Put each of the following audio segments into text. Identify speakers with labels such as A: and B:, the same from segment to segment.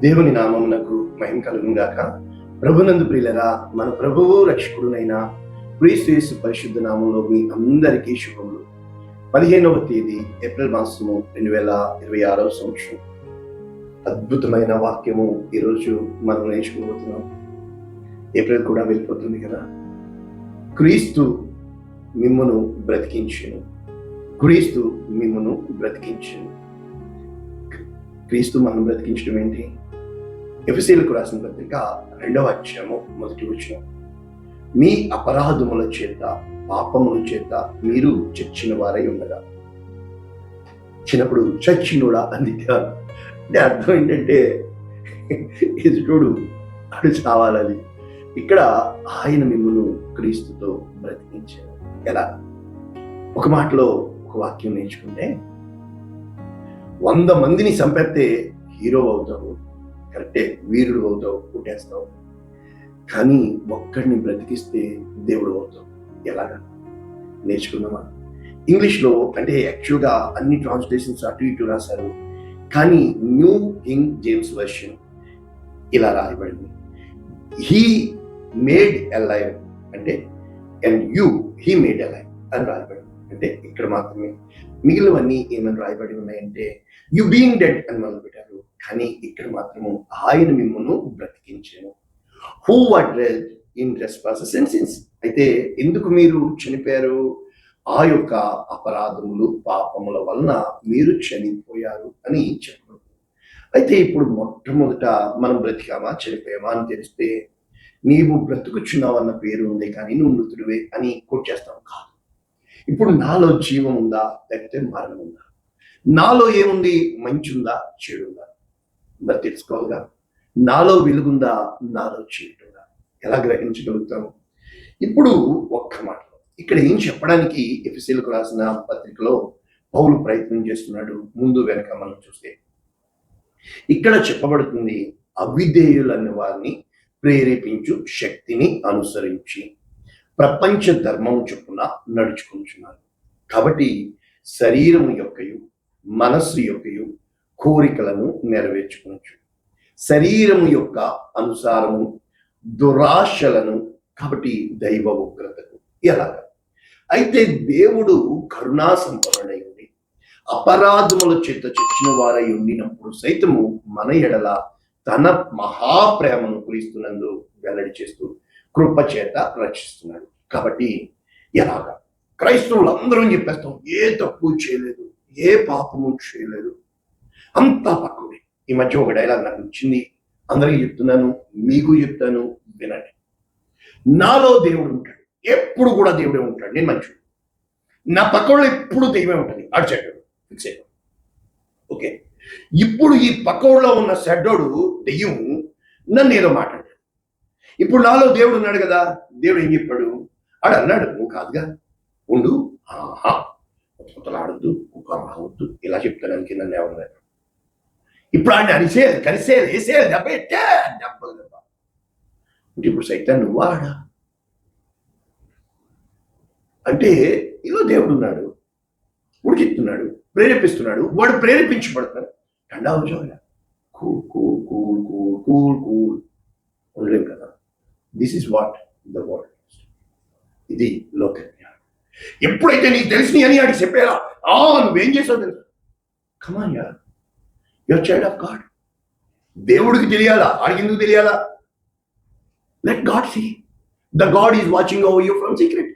A: దేవుని నామమునకు మహిమ కలుగును గాక. ప్రభునందు ప్రియులరా, మన ప్రభువు రక్షకుడునైన క్రీస్తు యేసు పరిశుద్ధ నామంలో మీ అందరికీ శుభములు. 15వ తేదీ ఏప్రిల్ మాసము 2026వ సంవత్సరం. అద్భుతమైన వాక్యము ఈరోజు మనం నేర్చుకోబోతున్నాం. ఏప్రిల్ కూడా వెళ్ళిపోతుంది కదా. క్రీస్తు మిమ్మును బ్రతికించెను. క్రీస్తు మిమ్మును బ్రతికించెను. క్రీస్తు మనం బ్రతికించడం ఏంటి? ఎఫెసీయులకు రాసిన పత్రిక 2వ అధ్యాయము 1వ వచనం. మీ అపరాధముల చేత పాపముల చేత మీరు చచ్చిన వారై ఉండగా. చిన్నప్పుడు చచ్చినోడా అంది కాదు. అంటే అర్థం ఏంటంటే ఎదుటోడు అడు చావాలని. ఇక్కడ ఆయన మిమ్మును క్రీస్తుతో బ్రతికించారు. ఎలా? ఒక మాటలో ఒక వాక్యం నేర్చుకుంటే, 100 మందిని చంపేస్తే హీరో అవుతావు, కరెక్టే, వీరుడు అవుతావు, పుట్టేస్తావు. కానీ ఒక్కడిని బ్రతికిస్తే దేవుడు అవుతావు. ఎలాగా నేర్చుకుందామా? ఇంగ్లీష్లో అంటే యాక్చువల్గా అన్ని ట్రాన్స్లేషన్స్ అటు ఇటు రాశారు, కానీ న్యూ కింగ్ జేమ్స్ వెర్షన్ ఇలా రాయబడింది. హీ మేడ్ అలైవ్ అంటే and you he made alive అని రాయబడింది. అంటే ఇక్కడ మాత్రమే. మిగిలినవన్నీ ఏమని రాయబడి ఉన్నాయంటే యు బీయింగ్ డెడ్ అని మొదలు పెట్టారు, కానీ ఇక్కడ మాత్రము ఆయన మిమ్మును బ్రతికించాను. Who were dead in trespasses and sins. అయితే ఎందుకు మీరు చనిపోయారు? ఆ యొక్క అపరాధములు పాపముల వలన మీరు చనిపోయారు అని చెప్పబడుతుంది. అయితే ఇప్పుడు మొట్టమొదట మనం బ్రతికామా చనిపోయామా అని తెలిస్తే, నీవు బ్రతుకుచున్నావు అన్న పేరు ఉంది, కానీ నువ్వు మృతుడివే అని కోట్ చేస్తావు కాదు. ఇప్పుడు నాలో జీవం ఉందా లేకపోతే మరణం ఉందా? నాలో ఏముంది? మంచి ఉందా చెడు ఉందా? మరి తెలుసుకోవాలిగా. నాలో వెలుగుందా నాలో చీకటి ఉందా? ఎలా గ్రహించగలుగుతాము? ఇప్పుడు ఒక్క మాటలో ఇక్కడ ఏం చెప్పడానికి ఎఫెసీయులకు రాసిన పత్రికలో పౌలు ప్రయత్నం చేస్తున్నాడు. ముందు వెనక మనం చూస్తే ఇక్కడ చెప్పబడుతుంది, అవిధేయులన్న వారిని ప్రేరేపించు శక్తిని అనుసరించి ప్రపంచ ధర్మం చొప్పున నడుచుకుంటున్నారు. కాబట్టి శరీరము యొక్కయు మనస్సు యొక్కయు కోరికలను నెరవేర్చుకోవచ్చు. శరీరము యొక్క అనుసారము దురాశలను, కాబట్టి దైవ ఉగ్రతకు. ఎలాగా? అయితే దేవుడు కరుణా సంపన్నుడై ఉండి అపరాధముల చేత చచ్చిన వారై ఉండినప్పుడు సైతము మన ఎడల తన మహాప్రేమను క్రీస్తునందు వెల్లడి చేస్తూ కృప చేత రక్షిస్తున్నాడు. కాబట్టి ఎలాగా? క్రైస్తవులు అందరం చెప్పేస్తాం, ఏ తప్పు చేయలేదు, ఏ పాపము చేయలేదు, అంతా పక్కనే. ఈ మధ్య ఒక డైలాగ్ నాకు వచ్చింది, అందరికీ చెప్తున్నాను, మీకు చెప్తాను, వినండి. నాలో దేవుడు ఉంటాడు, ఎప్పుడు కూడా దేవుడే ఉంటాడు. నేను మంచుడు, నా పక్కలో ఎప్పుడు దైవమే ఉంటుంది. ఆడు చెడ్డోడు, ఫిక్స్ అయిపోయి. ఓకే, ఇప్పుడు ఈ పక్కలో ఉన్న చెడ్డోడు దెయ్యం నన్ను ఏదో మాట్లాడాడు. ఇప్పుడు నాలో దేవుడు ఉన్నాడు కదా. దేవుడు ఏం చెప్పాడు? ఆడు అన్నాడు, నువ్వు కాదుగా, ఉండు, కొత్తలాడద్దు, రావద్దు, ఇలా చెప్తాడానికి నన్ను ఎవరు. ఇప్పుడు ఆయన అరిసేది, కరిసేది, వేసేది, దెబ్బ ఎట్టే దెబ్బ దెబ్బ అంటే ఇప్పుడు సైతాన్ నువ్వు ఆడా అంటే ఇదో దేవుడు ఉన్నాడు, ఉడికిస్తున్నాడు, ప్రేరేపిస్తున్నాడు, వాడు ప్రేరేపించబడుతున్నాడు. ఠండా ఉద్యోగం cool cool cool cool cool cool ఉండలేం కదా. This is what the world. ఇది లోక జ్ఞానం. ఎప్పుడైతే నీకు తెలిసి అని ఆడికి చెప్పేలా, నువ్వేం చేసావు తెలుసు. కమాన్ యార్, యువర్ చైల్డ్ ఆఫ్ గాడ్. దేవుడికి తెలియాలా, ఆడికి ఎందుకు తెలియాలా? Let God see. The God is watching over you from secret.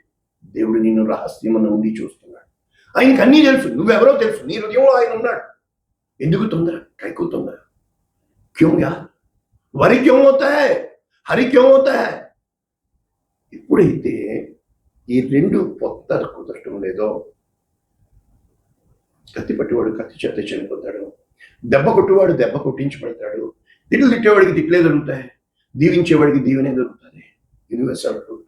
A: దేవుడు నిన్ను రహస్యమున ఉండి చూస్తున్నాడు. ఆయనకి అన్నీ తెలుసు, నువ్వెవరో తెలుసు, నీ హృదయంలో ఆయన ఉన్నాడు. ఎందుకు తొందర? కైకు తొందర క్యోం యార్? వరి క్యోం అవుతా హై, హరి క్యోం అవుతా హై? ఇప్పుడైతే ఈ రెండు పొత్త కుదరటం లేదో, కత్తి పట్టేవాడు కత్తి చేత చనిపోతాడు, దెబ్బ కొట్టేవాడు దెబ్బ కొట్టించబడతాడు, తిట్లు తిట్టేవాడికి తిట్లే దొరుకుతాయి, దీవించేవాడికి దీవెనే దొరుకుతుంది. Universal truth.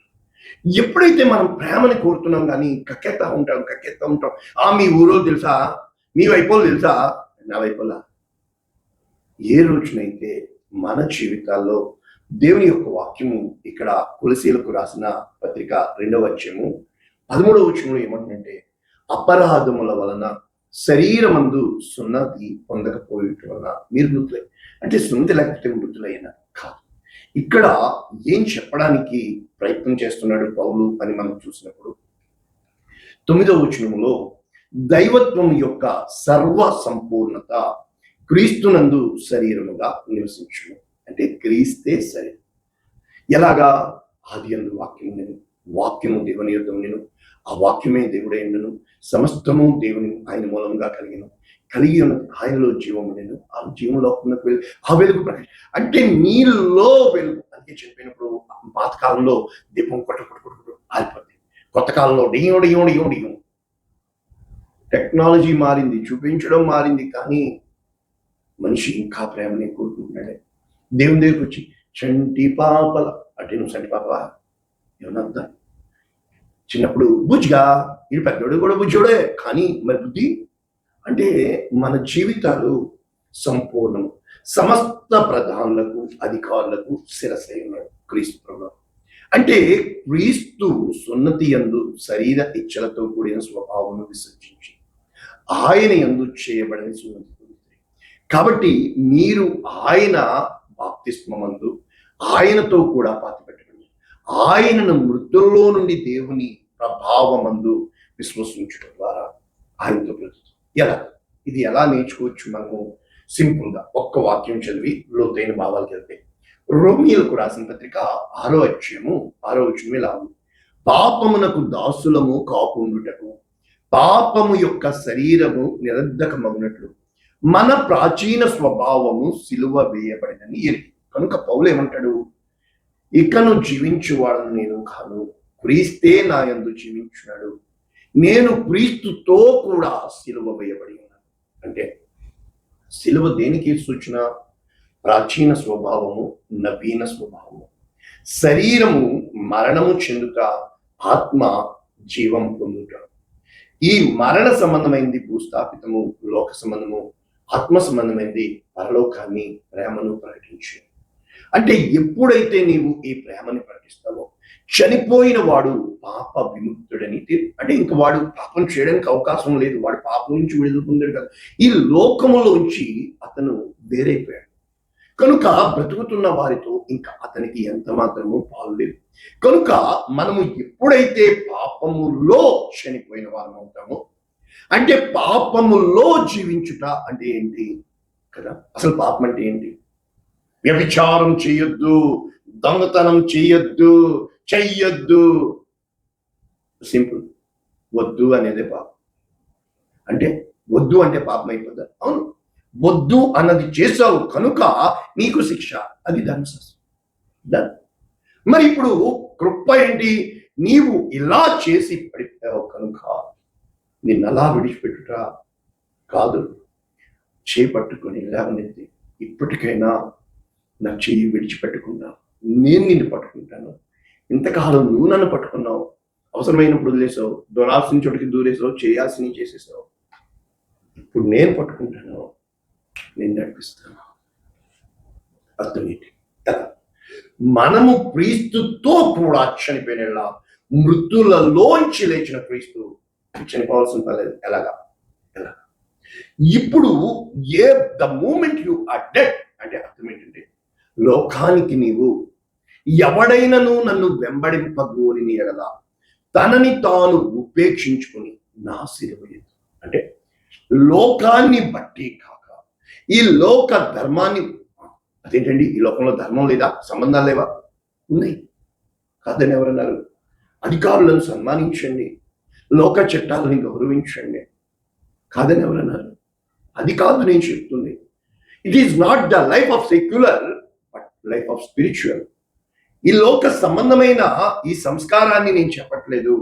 A: ఎప్పుడైతే మనం ప్రేమని కోరుతున్నాం కానీ కక్కెత్తా ఉంటాం. మీ ఊరో తెలుసా, మీ వైపోలు తెలుసా, నా వైపోలా. ఏ రోజునైతే మన జీవితాల్లో దేవుని యొక్క వాక్యము ఇక్కడ కొలసీలకు రాసిన పత్రిక 2వ అధ్యాయము 13వ వచనంలో ఏమంటుందంటే, అపరాధముల వలన శరీరమందు సున్నతి పొందకపోయటం వలన మీరు మృతులే. అంటే సున్నతి లేకపోతే మృతులైన కాదు. ఇక్కడ ఏం చెప్పడానికి ప్రయత్నం చేస్తున్నాడు పౌలు అని మనం చూసినప్పుడు 9వ వచనంలో దైవత్వం యొక్క సర్వ సంపూర్ణత క్రీస్తునందు శరీరముగా నివసించును. అంటే క్రీస్తే శరీరం. ఎలాగా? ఆది యందు వాక్యము నేను, వాక్యము దేవుని యొద్ద ఉండెను, ఆ వాక్యమే దేవుడై ఉండెను, సమస్తము దేవుని ఆయన మూలంగా కలిగి ఉన్నది ఆయనలో జీవము ఉండెను, ఆ జీవంలోకి వెలుగు, ఆ వెలుగు ప్రకాశం. అంటే నీలో వెలుగు. అందుకే చెప్పినప్పుడు పాతకాలంలో దీపం కొట్టు ఆరిపోతుంది, కొత్త కాలంలో డియం. టెక్నాలజీ మారింది, చూపించడం మారింది, కానీ మనిషి ఇంకా ప్రేమని కోరుకుంటున్నాడే. దేవుని దగ్గరికి వచ్చి చంటి పాపల అంటే నువ్వు చంటి పాప ఏమన్నా చిన్నప్పుడు బుజ్జిగా, ఇది పెద్దోడు కూడా బుజ్జోడే, కానీ మరి బుద్ధి అంటే మన జీవితాలు సంపూర్ణం. సమస్త ప్రధానులకు అధికారులకు శిరస్సై ఉన్నాడు క్రీస్తు ప్రభువు. అంటే క్రీస్తు సున్నతి యందు శరీర ఇచ్చలతో కూడిన స్వభావం విసర్జించి ఆయన యందు చేయబడిన సున్నతి. కాబట్టి మీరు ఆయన బాప్తిస్మమందు ఆయనతో కూడా పాతిపెట్టండి, ఆయనను మృతుల్లో నుండి దేవుని ప్రభావమందు విశ్వసించడం ద్వారా ఆయనతో బ్రతుకుతాం. ఎలా? ఇది ఎలా నేర్చుకోవచ్చు మనము? సింపుల్గా ఒక్క వాక్యం చదివి లోతైన భావాలకు వెళ్తే, రోమియోలకు రాసిన పత్రిక 6వ అధ్యాయము 6వ వచనం ఇలా ఉంది. పాపమునకు దాసులము కాకుండుటకు పాపము యొక్క శరీరము నిరర్ధకమగునట్లు మన ప్రాచీన స్వభావము సిలువ వేయబడినని ఎరిగి. కనుక పౌలు ఏమంటాడు? ఇకను జీవించువాడను నేను కాను, క్రీస్తే నా యందు జీవించున్నాడు, నేను క్రీస్తుతో కూడా సిలువ వేయబడి ఉన్నాను. అంటే సిలువ దేనికి సూచన? ప్రాచీన స్వభావము, నవీన స్వభావము. శరీరము మరణము చెందుట, ఆత్మ జీవం పొందుట. ఈ మరణ సంబంధమైంది భూస్థాపితము, లోక సంబంధము. ఆత్మ సంబంధమైంది పరలోకాన్ని, ప్రేమను ప్రకటించు. అంటే ఎప్పుడైతే నీవు ఈ ప్రేమని ప్రకటిస్తావో, చనిపోయిన వాడు పాప విముక్తుడని, అంటే ఇంక వాడు పాపం చేయడానికి అవకాశం లేదు, వాడు పాపం నుంచి విడుదల పొందాడు కదా, ఈ లోకములోంచి అతను వేరైపోయాడు. కనుక బ్రతుకుతున్న వారితో ఇంకా అతనికి ఎంత మాత్రము పాలు లేదు. కనుక మనము ఎప్పుడైతే పాపములో చనిపోయిన వారం అవుతామో, అంటే పాపములో జీవించుట అంటే ఏంటి కదా? అసలు పాపం అంటే ఏంటి? వ్యభిచారం చేయొద్దు, దొంగతనం చెయ్యొద్దు. సింపుల్. వద్దు అనేదే పాపం. అంటే వద్దు అంటే పాపం అయిపోద్దా? అవును. వద్దు అన్నది చేసావు కనుక నీకు శిక్ష, అది ధర్మశాస్త్రం. మరి ఇప్పుడు కృప ఏంటి? నీవు ఇలా చేసి పడిపోయావు కనుక నిన్ను అలా విడిచిపెట్టుట కాదు, చేపట్టుకొని లేవనెత్తి, ఇప్పటికైనా నా చెయ్యి విడిచిపెట్టకుండా నేను నిన్ను పట్టుకుంటాను. ఇంతకాలం నువ్వు నన్ను పట్టుకున్నావు, అవసరమైనప్పుడు వదిలేసావు, దూరాల్సిన చోటికి దూరేసావు, చేయాల్సినవి చేసేసావు. ఇప్పుడు నేను పట్టుకుంటాను, నేను నడిపిస్తాను. అర్థం ఏంటి? మనము క్రీస్తుతో కూడా చనిపోయిన మృతులలోంచి లేచిన క్రీస్తు చనిపోవాల్సిన పర్లేదు. ఎలాగా? ఇప్పుడు the moment you are dead అంటే అర్థం ఏంటంటే, లోకానికి నీవు ఎవడైనను నన్ను వెంబడింపగోరిని ఎడల తనని తాను ఉపేక్షించుకుని నా సిలువ ఎత్తు. అంటే లోకాన్ని బట్టి కాక, ఈ లోక ధర్మాన్ని, అదేంటండి ఈ లోకంలో ధర్మం లేదా, సంబంధాలు లేవా? ఉన్నాయి. కాదని ఎవరన్నారు? అధికారులను సన్మానించండి, లోక చట్టాలని గౌరవించండి, కాదని ఎవరన్నారు? అది కాదు నేను చెప్తుంది. It is not the life of secular but life of spiritual. ఈ లోక సంబంధమైన ఈ సంస్కారాన్ని నేను చెప్పట్లేదు,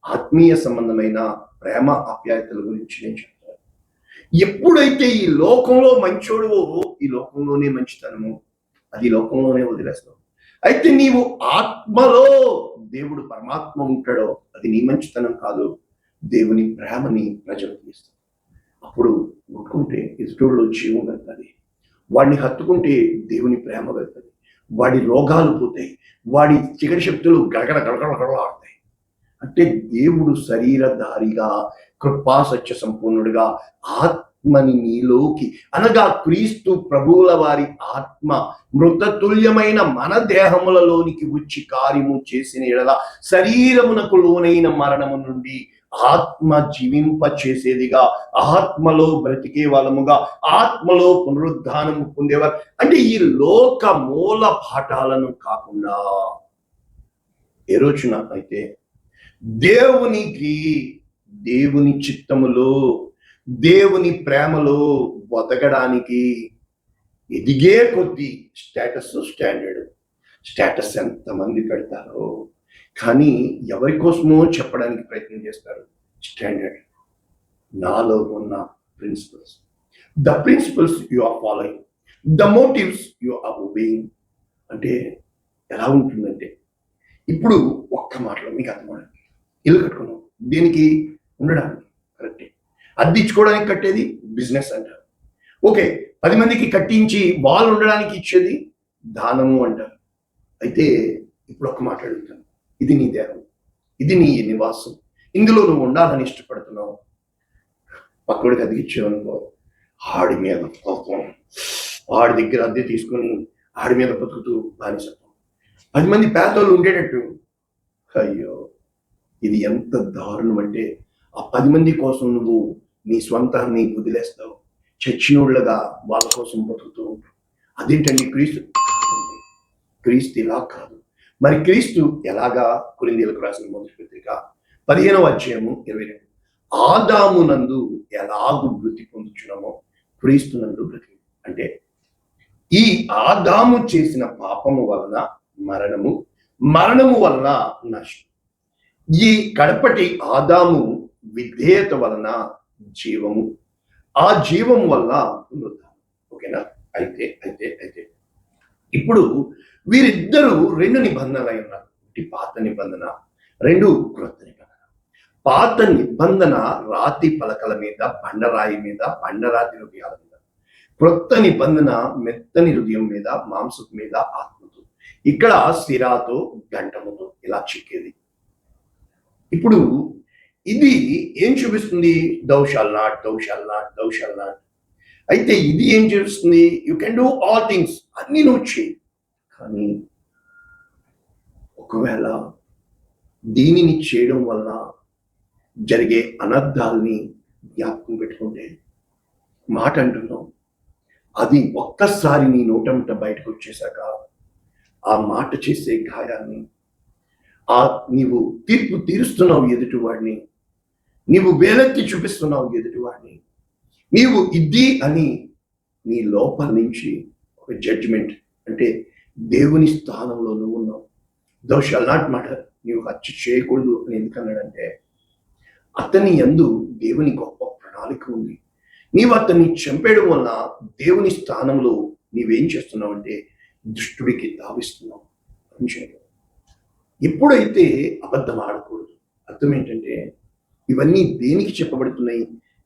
A: ఆత్మీయ సంబంధమైన ప్రేమ ఆప్యాయతల గురించి నేను చెప్తాను. ఎప్పుడైతే ఈ లోకంలో మంచోడువో, ఈ లోకంలోనే మంచితనము, అది లోకంలోనే వదిలేస్తావు. అయితే నీవు ఆత్మలో దేవుడు పరమాత్మ ఉంటాడో, అది నీ మంచితనం కాదు, దేవుని ప్రేమని ప్రజలకు ఇస్తావు. అప్పుడు ముట్టుకుంటే ఎదుటోడులో జీవం వెళ్తుంది, వాడిని హత్తుకుంటే దేవుని ప్రేమ వెళ్తుంది, వాడి రోగాలు పోతాయి, వాడి చీకటి శక్తులు గడగడలాడతాయి. అంటే దేవుడు శరీరధారిగా, కృపా సత్య సంపూర్ణుడిగా, ఆత్మని నీలోకి, అనగా క్రీస్తు ప్రభువుల వారి ఆత్మ మృతతుల్యమైన మన దేహములలోనికి వచ్చి కార్యము చేసిన ఎడల శరీరమునకు లోనైన మరణము నుండి ఆత్మ జీవింప చేసేదిగా, ఆత్మలో బ్రతికే వాళ్ళముగా, ఆత్మలో పునరుద్ధానము పొందేవారు. అంటే ఈ లోక మూల పాఠాలను కాకుండా ఏ రోజున అయితే దేవుని చిత్తములో, దేవుని ప్రేమలో బతకడానికి ఎదిగే కొద్దీ స్టేటస్ ఎంతమంది పెడతారో, కానీ ఎవరి కోసమో చెప్పడానికి ప్రయత్నం చేస్తారు. స్టాండర్డ్ నాలో ఉన్న principles, the principles you are following, the motives you are obeying. అంటే ఎలా ఉంటుందంటే, ఇప్పుడు ఒక్క మాటలో మీకు అర్థమవడానికి, ఇల్లు కట్టుకున్నాం దేనికి? ఉండడానికి. కరెక్టే. అద్దించుకోవడానికి కట్టేది బిజినెస్ అంటారు. ఓకే, 10 మందికి కట్టించి వాళ్ళు ఉండడానికి ఇచ్చేది దానము అంటారు. అయితే ఇప్పుడు ఒక్క మాట అడుగుతాను, ఇది నీ దేహం, ఇది నీ నివాసం, ఇందులో నువ్వు ఉండాలని ఇష్టపడుతున్నావు. పక్కడికి అదిగిచ్చేవనుకో, ఆడి మీద కోపం, ఆడి దగ్గర అద్దె తీసుకొని ఆడి మీద బతుకుతూ బానిసత్వం, 10 మంది పేదోళ్ళు ఉండేటట్టు. అయ్యో, ఇది ఎంత దారుణం అంటే, ఆ 10 మంది కోసం నువ్వు నీ స్వంతాన్ని వదిలేస్తావు, చచ్చినోళ్ళగా వాళ్ళ కోసం బతుకుతూ ఉంటావు. అదేంటండి క్రీస్తు ఇలా కాదు. మరి క్రీస్తు ఎలాగా? కొరింథీయులకు రాసిన మొదటి పత్రిక 15వ అధ్యాయము 22, ఆదామునందు ఎలాగు మృతి పొందుచున్నామో క్రీస్తు నందు బ్రతికి. అంటే ఈ ఆదాము చేసిన పాపము వలన మరణము, మరణము వలన నష్టం. ఈ కడపటి ఆదాము విధేయత వలన జీవము, ఆ జీవము వలన పునరుద్ధానం. ఓకేనా? అయితే అయితే అయితే ఇప్పుడు వీరిద్దరూ 2 నిబంధనలు అయి ఉన్నారు. ఒకటి పాత నిబంధన, 2 క్రొత్త నిబంధన. పాత నిబంధన రాతి పలకల మీద, బండరాయి మీద, బండరాతి హృదయాల మీద. క్రొత్త నిబంధన మెత్తని హృదయం మీద, మాంసపు మీద, ఆత్మతో. ఇక్కడ సిరాతో, గంటముతో ఇలా చిక్కేది. ఇప్పుడు ఇది ఏం చూపిస్తుంది? దౌ షాల్ నాట్. అయితే ఇది ఏం చూపిస్తుంది? You can do all things, అన్ని నువ్వు చేయి. కానీ ఒకవేళ దీనిని చేయడం వల్ల జరిగే అనర్థాలని జ్ఞాపకం పెట్టుకుంటే, మాట అంటున్నాం, అది ఒక్కసారి నీ నోటంట బయటకు వచ్చేసాక ఆ మాట చేసే గాయాన్ని, నీవు తీర్పు తీరుస్తున్నావు ఎదుటివాడిని, నీవు వేలెత్తి చూపిస్తున్నావు ఎదుటివాడిని, నీవు ఇది అని నీ లోపల నుంచి ఒక జడ్జిమెంట్, అంటే దేవుని స్థానంలో నువ్వు ఉన్నావు. దౌ షాల్ నాట్ మర్డర్, నీవు హత్య చేయకూడదు అని ఎందుకన్నాడంటే, అతని యందు దేవుని గొప్ప ప్రణాళిక ఉంది. నీవు అతన్ని చంపేయడం వల్ల దేవుని స్థానంలో నీవేం చేస్తున్నావు అంటే దుష్టుడికి తావిస్తున్నావు. ఎప్పుడైతే అబద్ధం ఆడకూడదు, అర్థం ఏంటంటే ఇవన్నీ దేనికి చెప్పబడుతున్నాయి?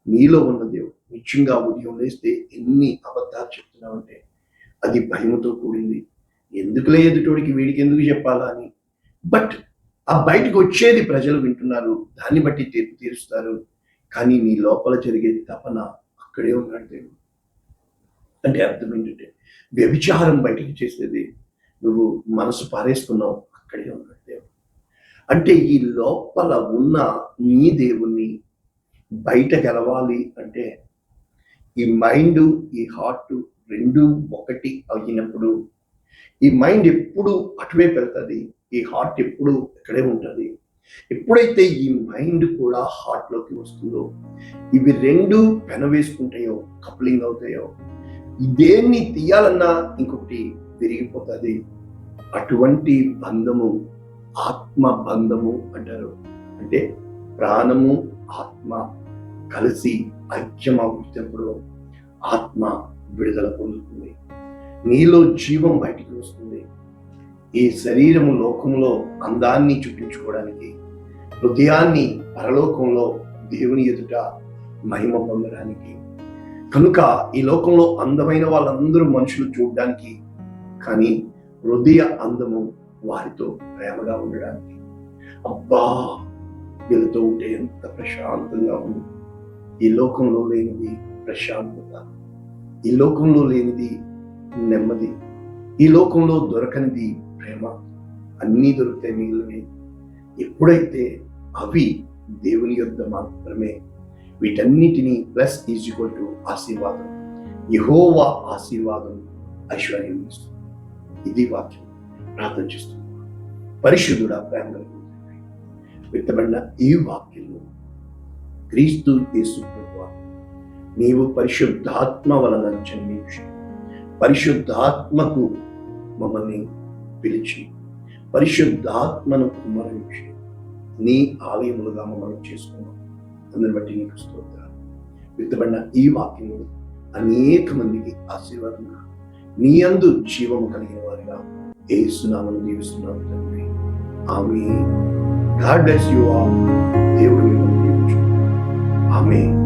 A: నీలో ఉన్న దేవుడు. నిత్యంగా ఉదయం లేస్తే ఎన్ని అబద్ధాలు చెప్తున్నావంటే అది భయముతో కూడింది. ఎందుకులే ఎదుటోడికి, వీడికి ఎందుకు చెప్పాలా అని. బట్ ఆ బయటకు వచ్చేది ప్రజలు వింటున్నారు, దాన్ని బట్టి తీర్పు తీరుస్తారు. కానీ నీ లోపల జరిగే తపన అక్కడే ఉన్నాడు దేవుడు. అంటే అర్థం ఏంటంటే, వ్యభిచారం బయటికి చేసేది నువ్వు మనసు పారేసుకున్నావు, అక్కడే ఉన్నాడు దేవుడు. అంటే ఈ లోపల ఉన్న నీ దేవుణ్ణి బయట గెలవాలి అంటే ఈ మైండ్, ఈ హార్ట్ 2 ఒకటి అయినప్పుడు, ఈ మైండ్ ఎప్పుడు అటువైపు వెళ్తుంది, ఈ హార్ట్ ఎప్పుడు ఇక్కడే ఉంటుంది. ఎప్పుడైతే ఈ మైండ్ కూడా హార్ట్లోకి వస్తుందో, ఇవి 2 పెనవేసుకుంటాయో, కప్లింగ్ అవుతాయో, దేన్ని తీయాలన్నా ఇంకొకటి విరిగిపోతుంది. అటువంటి బంధము ఆత్మ బంధము అంటారు. అంటే ప్రాణము ఆత్మ కలిసి ఐక్యం అవుతున్నప్పుడు ఆత్మ విడుదల పొందుతుంది, నీలో జీవం బయటికి వస్తుంది. ఈ శరీరము లోకంలో అందాన్ని చూపించుకోవడానికి, హృదయాన్ని పరలోకంలో దేవుని ఎదుట మహిమ పొందడానికి. కనుక ఈ లోకంలో అందమైన వాళ్ళందరూ మనుషులు చూడడానికి, కానీ హృదయ అందము వారితో ప్రేమగా ఉండడానికి. అబ్బా, వీళ్ళతో ఉంటే ఎంత ప్రశాంతంగా ఉంది, ఈ లోకంలో లేనిది ప్రశాంతత, ఈ లోకంలో లేనిది నెమ్మది, ఈ లోకంలో దొరకనిది ప్రేమ, అన్నీ దొరుకుతాయి మిగిలినవి. ఎప్పుడైతే అవి దేవుని యొద్ద మాత్రమే, వీటన్నిటినీ ప్లస్ ఈజ్ ఈక్వల్ టు ఆశీర్వాదం, యెహోవా ఆశీర్వాదం ఐశ్వర్యం ఇస్తుంది. ఇది వాక్యం. ప్రార్థన చేస్తుంది. పరిశుద్ధుడా, ప్రేమ విత్తబడిన ఈ వాక్యంలో క్రీస్తు యేసు ప్రభువా, నీవు పరిశుద్ధాత్మ వలన జన్మించి పరిశుద్ధాత్మకు మమ్మల్ని పిలిచి పరిశుద్ధాత్మను కుమ్మరించి నీ ఆలయములుగా మమ్మల్ని చేసుకున్నాం. అందుని బట్టి నీకు స్తోత్రాలు. విత్తబడిన ఈ వాక్యము అనేక మందికి ఆశీర్వాదంగా, నీ యందు జీవము కలిగిన వారిగా యేసునామమున దీవిస్తున్నాము తండ్రి. ఆమేన్. God bless you all. దేవుడు మిమ్మల్ని దీవించును. ఆమేన్.